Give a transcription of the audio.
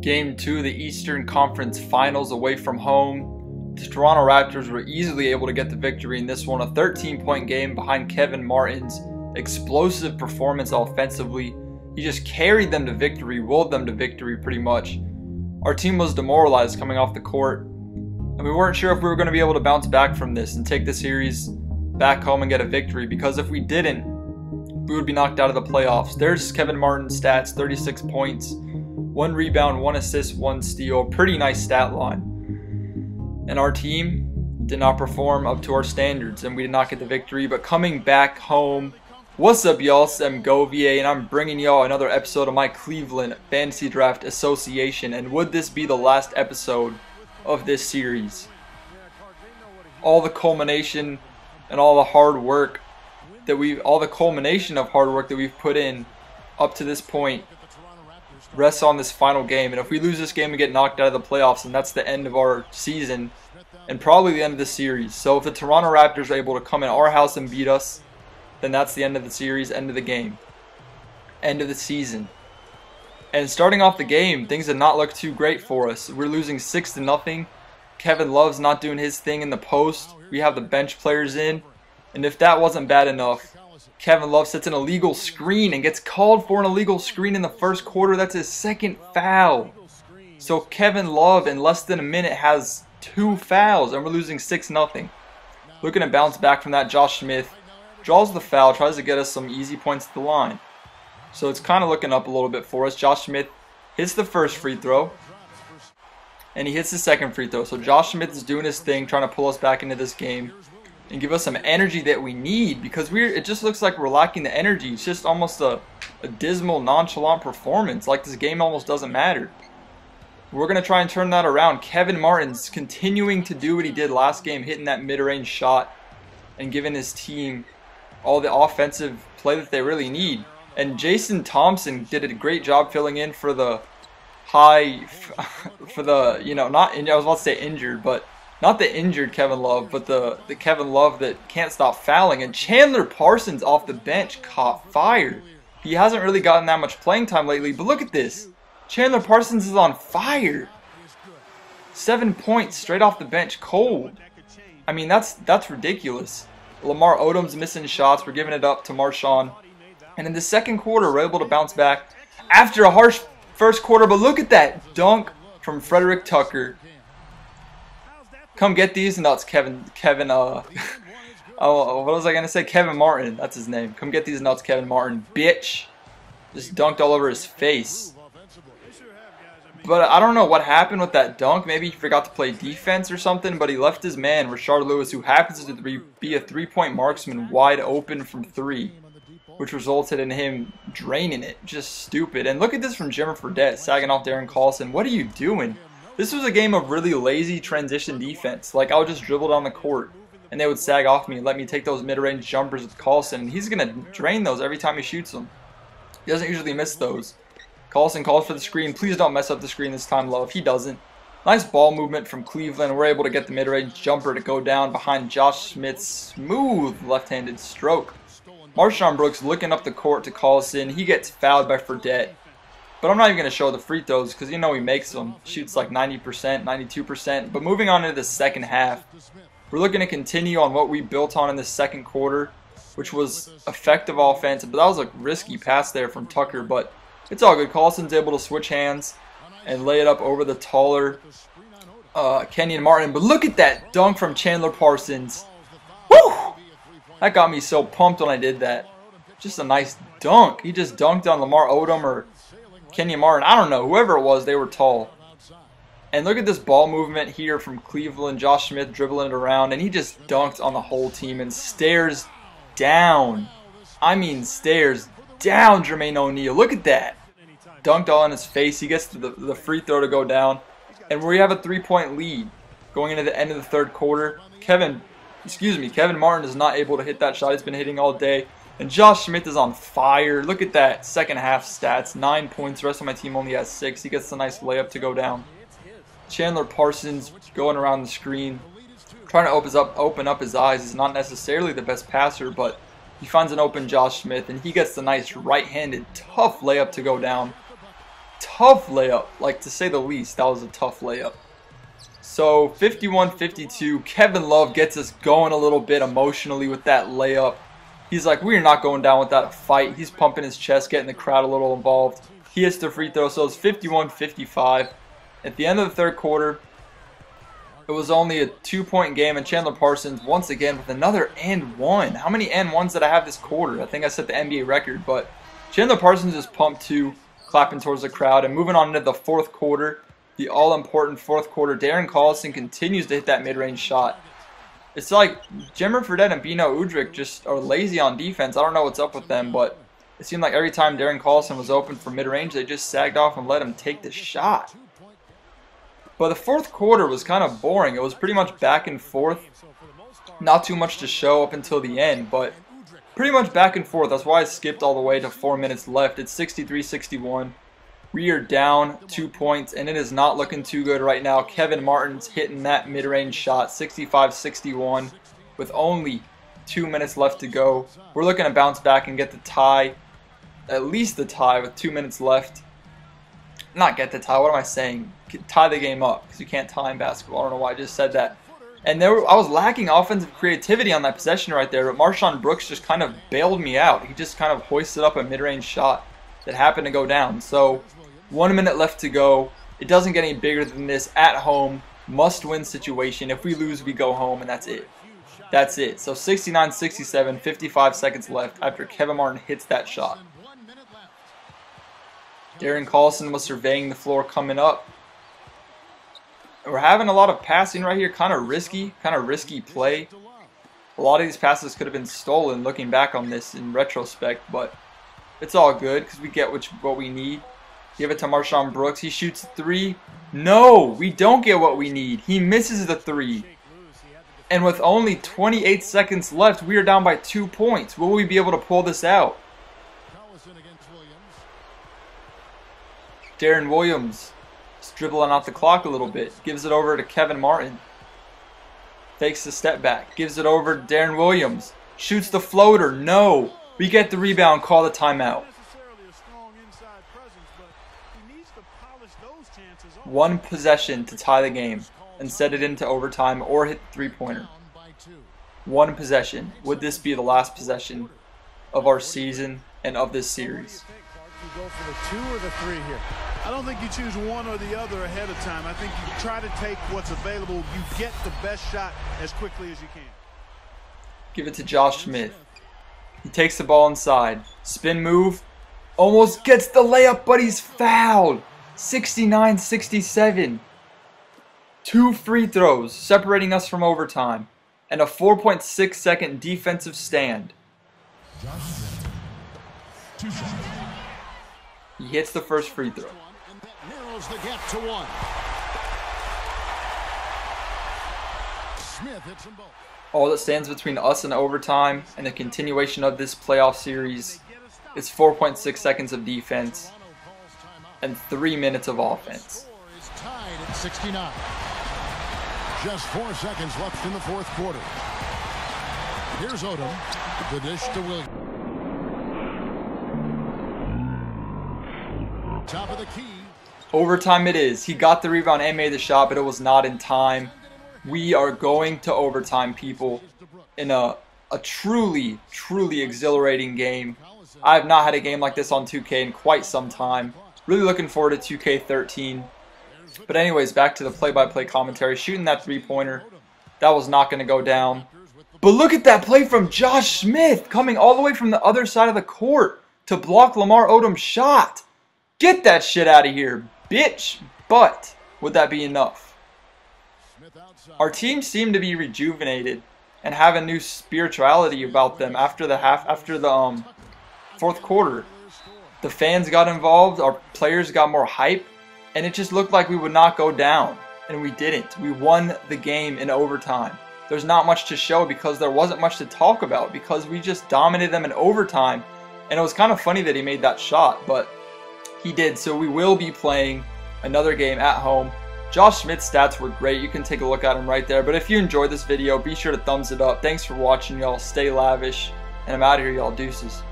Game 2 of the Eastern Conference Finals away from home. The Toronto Raptors were easily able to get the victory in this one, a 13-point game behind Kevin Martin's explosive performance offensively. He just carried them to victory, willed them to victory pretty much. Our team was demoralized coming off the court, and we weren't sure if we were going to be able to bounce back from this and take the series back home and get a victory, because if we didn't, we would be knocked out of the playoffs. There's Kevin Martin's stats: 36 points, 1 rebound, 1 assist, 1 steal. Pretty nice stat line. And our team did not perform up to our standards, and we did not get the victory. But coming back home, what's up, y'all? Sam Govier, and I'm bringing y'all another episode of my Cleveland Fantasy Draft Association. And would this be the last episode of this series? All the culmination and all the hard work that we've put in up to this point rests on this final game. And if we lose this game and get knocked out of the playoffs, then that's the end of our season and probably the end of the series. So if the Toronto Raptors are able to come in our house and beat us, then that's the end of the series, end of the game, end of the season. And starting off the game, things did not look too great for us. We're losing 6-0. Kevin Love's not doing his thing in the post. We have the bench players in. And if that wasn't bad enough, Kevin Love sets an illegal screen and gets called for an illegal screen in the first quarter. That's his second foul. So Kevin Love in less than a minute has 2 fouls, and we're losing 6-0. Looking to bounce back from that, Josh Smith draws the foul, tries to get us some easy points at the line. So it's kind of looking up a little bit for us. Josh Smith hits the first free throw, and he hits the second free throw. So Josh Smith is doing his thing, trying to pull us back into this game and give us some energy that we need, because it just looks like we're lacking the energy. It's just almost a dismal, nonchalant performance, like this game almost doesn't matter. We're going to try and turn that around. Kevin Martin's continuing to do what he did last game, hitting that mid-range shot and giving his team all the offensive play that they really need. And Jason Thompson did a great job filling in for the I was about to say injured, but not the injured Kevin Love, but the Kevin Love that can't stop fouling. And Chandler Parsons off the bench caught fire. He hasn't really gotten that much playing time lately, but look at this. Chandler Parsons is on fire. 7 points straight off the bench, cold. I mean, that's ridiculous. Lamar Odom's missing shots. We're giving it up to Marshawn. And in the second quarter, we're able to bounce back after a harsh first quarter. But look at that dunk from Frederick Tucker. Come get these nuts, Kevin. Oh, what was I gonna say? Kevin Martin. That's his name. Come get these nuts, Kevin Martin. Bitch. Just dunked all over his face. But I don't know what happened with that dunk. Maybe he forgot to play defense or something, but he left his man, Rashard Lewis, who happens to be a three-point marksman, wide open from 3, which resulted in him draining it. Just stupid. And look at this from Jimmer Fredette, sagging off Darren Collison. What are you doing? This was a game of really lazy transition defense. Like, I would just dribble down the court, and they would sag off me and let me take those mid-range jumpers with Collison. And he's going to drain those every time he shoots them. He doesn't usually miss those. Collison calls for the screen. Please don't mess up the screen this time, Love. He doesn't. Nice ball movement from Cleveland. We're able to get the mid-range jumper to go down behind Josh Smith's smooth left-handed stroke. Marshawn Brooks looking up the court to Collison. He gets fouled by Fredette. But I'm not even going to show the free throws because he makes them. Shoots like 90%, 92%. But moving on into the second half, we're looking to continue on what we built on in the second quarter, which was effective offense. But that was a risky pass there from Tucker, but it's all good. Collison's able to switch hands and lay it up over the taller Kenyon Martin. But look at that dunk from Chandler Parsons. Woo! That got me so pumped when I did that. Just a nice dunk. He just dunked on Lamar Odom or Kenyon Martin. I don't know. Whoever it was, they were tall. And look at this ball movement here from Cleveland. Josh Smith dribbling it around. And he just dunked on the whole team and stares down. I mean, stares down Jermaine O'Neal. Look at that. Dunked all in his face. He gets the free throw to go down. And we have a 3-point lead going into the end of the third quarter. Kevin Martin is not able to hit that shot. He's been hitting all day. And Josh Smith is on fire. Look at that second half stats. 9 points. The rest of my team only has 6. He gets a nice layup to go down. Chandler Parsons going around the screen, trying to open up his eyes. He's not necessarily the best passer, but he finds an open Josh Smith, and he gets the nice right-handed, tough layup to go down. tough layup, like to say the least. That was a tough layup. So 51-52, Kevin Love gets us going a little bit emotionally with that layup. He's like, we're not going down without a fight. He's pumping his chest, getting the crowd a little involved. He hits the free throw, so it's 51-55. At the end of the third quarter, it was only a 2-point game, and Chandler Parsons once again with another and one. How many and ones did I have this quarter? I think I set the NBA record, but Chandler Parsons is pumped too, clapping towards the crowd. And moving on into the fourth quarter, the all-important fourth quarter, Darren Collison continues to hit that mid-range shot. It's like Jimmer Fredette and Bino Udrih just are lazy on defense. I don't know what's up with them, but it seemed like every time Darren Collison was open for mid-range, they just sagged off and let him take the shot. But the fourth quarter was kind of boring. It was pretty much back and forth. Not too much to show up until the end, but pretty much back and forth. That's why I skipped all the way to 4 minutes left. It's 63-61. We are down 2 points, and it is not looking too good right now. Kevin Martin's hitting that mid-range shot, 65-61, with only 2 minutes left to go. We're looking to bounce back and get the tie, at least the tie with 2 minutes left. Not get the tie, what am I saying? Tie the game up, because you can't tie in basketball. I don't know why I just said that. And I was lacking offensive creativity on that possession right there, but Marshawn Brooks just kind of bailed me out. He just kind of hoisted up a mid-range shot that happened to go down. So 1 minute left to go. It doesn't get any bigger than this. At home, must-win situation. If we lose, we go home, and that's it. That's it. So 69-67, 55 seconds left after Kevin Martin hits that shot. Darren Collison was surveying the floor coming up. We're having a lot of passing right here, kind of risky play. A lot of these passes could have been stolen looking back on this in retrospect, but it's all good because we get what we need. Give it to Marshawn Brooks. He shoots 3. No, we don't get what we need. He misses the 3. And with only 28 seconds left, we are down by 2 points. Will we be able to pull this out? Darren Williams is dribbling out the clock a little bit. Gives it over to Kevin Martin. Fakes the step back. Gives it over to Darren Williams. Shoots the floater. No. We get the rebound. Call the timeout. One possession to tie the game and set it into overtime or hit the three-pointer. One possession. Would this be the last possession of our season and of this series? You go for the 2 or the 3 here. I don't think you choose one or the other ahead of time. I think you try to take what's available. You get the best shot as quickly as you can. Give it to Josh Smith. He takes the ball inside. Spin move. Almost gets the layup, but he's fouled. 69-67. 2 free throws separating us from overtime. And a 4.6 second defensive stand. He hits the first free throw. Narrows the gap to 1. Smith hits them both. All that stands between us and overtime and the continuation of this playoff series is 4.6 seconds of defense and 3 minutes of offense. It's tied at 69. Just 4 seconds left in the fourth quarter. Here's Odom. The dish to Williams. Top of the key. Overtime it is. He got the rebound and made the shot, but it was not in time. We are going to overtime, people, in a truly exhilarating game. I have not had a game like this on 2K in quite some time. Really looking forward to 2K13. But anyways, back to the play-by-play commentary. Shooting that three-pointer. That was not going to go down. But look at that play from Josh Smith coming all the way from the other side of the court to block Lamar Odom's shot. Get that shit out of here, bitch. But would that be enough? Our team seemed to be rejuvenated and have a new spirituality about them after the fourth quarter. The fans got involved, our players got more hype, and it just looked like we would not go down, and we didn't. We won the game in overtime. There's not much to show because there wasn't much to talk about because we just dominated them in overtime, and it was kind of funny that he made that shot, but he did. So we will be playing another game at home. Josh Smith's stats were great. You can take a look at him right there. But if you enjoyed this video, be sure to thumbs it up. Thanks for watching, y'all. Stay lavish. And I'm out of here, y'all. Deuces.